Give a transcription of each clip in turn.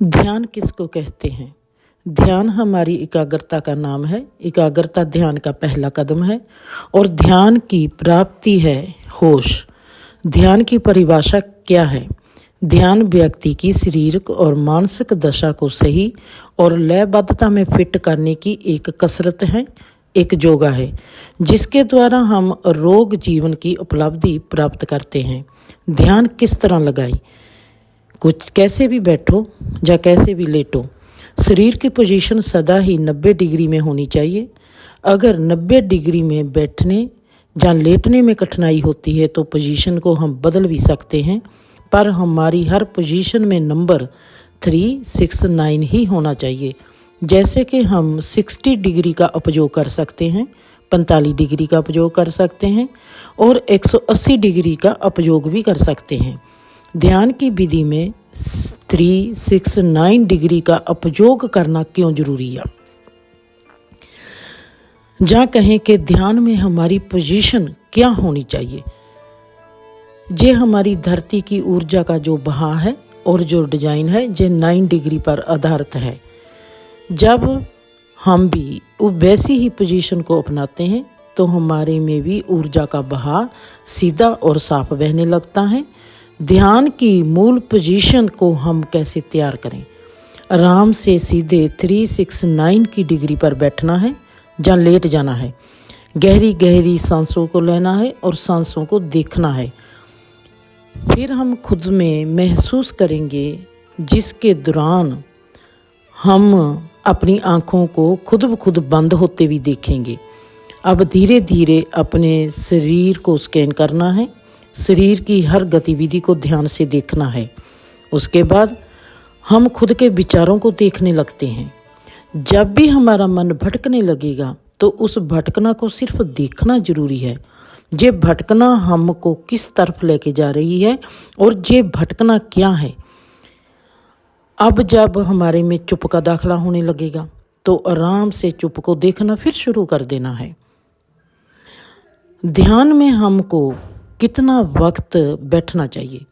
ध्यान किसको कहते हैं? ध्यान हमारी एकाग्रता का नाम है। एकाग्रता ध्यान का पहला कदम है और ध्यान की प्राप्ति है होश। ध्यान की परिभाषा क्या है? ध्यान व्यक्ति की शारीरिक और मानसिक दशा को सही और लयबद्धता में फिट करने की एक कसरत है, एक योगा है, जिसके द्वारा हम रोग जीवन की उपलब्धि प्राप्त करते हैं। ध्यान किस तरह लगाएं? कुछ कैसे भी बैठो या कैसे भी लेटो, शरीर की पोजीशन सदा ही 90 डिग्री में होनी चाहिए। अगर 90 डिग्री में बैठने या लेटने में कठिनाई होती है तो पोजीशन को हम बदल भी सकते हैं, पर हमारी हर पोजीशन में नंबर 3, 6, 9 ही होना चाहिए। जैसे कि हम 60 डिग्री का उपयोग कर सकते हैं, 45 डिग्री का उपयोग कर सकते हैं और 180 डिग्री का उपयोग भी कर सकते हैं। ध्यान की विधि में 3, 6, 9 डिग्री का उपयोग करना क्यों जरूरी है? जहाँ कहें कि ध्यान में हमारी पोजीशन क्या होनी चाहिए। ये हमारी धरती की ऊर्जा का जो बहाव है और जो डिजाइन है ये 9 डिग्री पर आधारित है। जब हम भी वैसी ही पोजीशन को अपनाते हैं तो हमारे में भी ऊर्जा का बहाव सीधा और साफ बहने लगता है। ध्यान की मूल पोजीशन को हम कैसे तैयार करें? आराम से सीधे 3, 6, 9 की डिग्री पर बैठना है या लेट जाना है। गहरी गहरी सांसों को लेना है और सांसों को देखना है। फिर हम खुद में महसूस करेंगे, जिसके दौरान हम अपनी आँखों को खुद ब खुद बंद होते भी देखेंगे। अब धीरे धीरे अपने शरीर को स्कैन करना है। शरीर की हर गतिविधि को ध्यान से देखना है। उसके बाद हम खुद के विचारों को देखने लगते हैं। जब भी हमारा मन भटकने लगेगा तो उस भटकना को सिर्फ देखना जरूरी है। ये भटकना हमको किस तरफ लेके जा रही है और ये भटकना क्या है। अब जब हमारे में चुप का दाखला होने लगेगा तो आराम से चुप को देखना फिर शुरू कर देना है। ध्यान में हमको कितना वक्त बैठना चाहिए?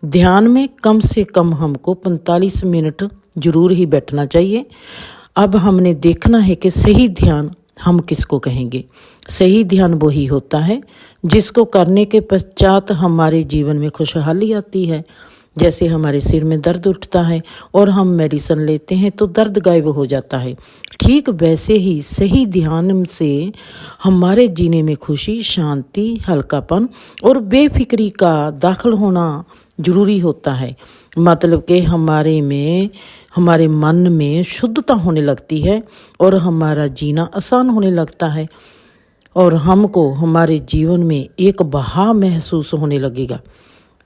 ध्यान में कम से कम हमको 45 मिनट जरूर ही बैठना चाहिए। अब हमने देखना है कि सही ध्यान हम किसको कहेंगे। सही ध्यान वही होता है जिसको करने के पश्चात हमारे जीवन में खुशहाली आती है। जैसे हमारे सिर में दर्द उठता है और हम मेडिसिन लेते हैं तो दर्द गायब हो जाता है, ठीक वैसे ही सही ध्यान से हमारे जीने में खुशी, शांति, हल्कापन और बेफिक्री का दाखिल होना जरूरी होता है। मतलब कि हमारे मन में शुद्धता होने लगती है और हमारा जीना आसान होने लगता है और हमको हमारे जीवन में एक बहाव महसूस होने लगेगा।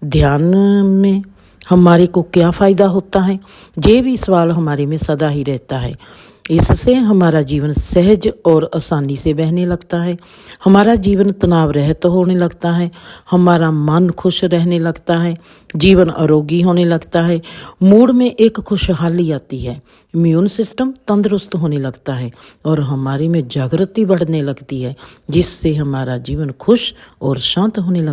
ध्यान में हमारे को क्या फ़ायदा होता है, ये भी सवाल हमारे में सदा ही रहता है। इससे हमारा जीवन सहज और आसानी से बहने लगता है। हमारा जीवन तनाव रहित होने लगता है। हमारा मन खुश रहने लगता है। जीवन आरोगी होने लगता है। मूड में एक खुशहाली आती है। इम्यून सिस्टम तंदुरुस्त होने लगता है और हमारे में जागृति बढ़ने लगती है, जिससे हमारा जीवन खुश और शांत होने लगता है।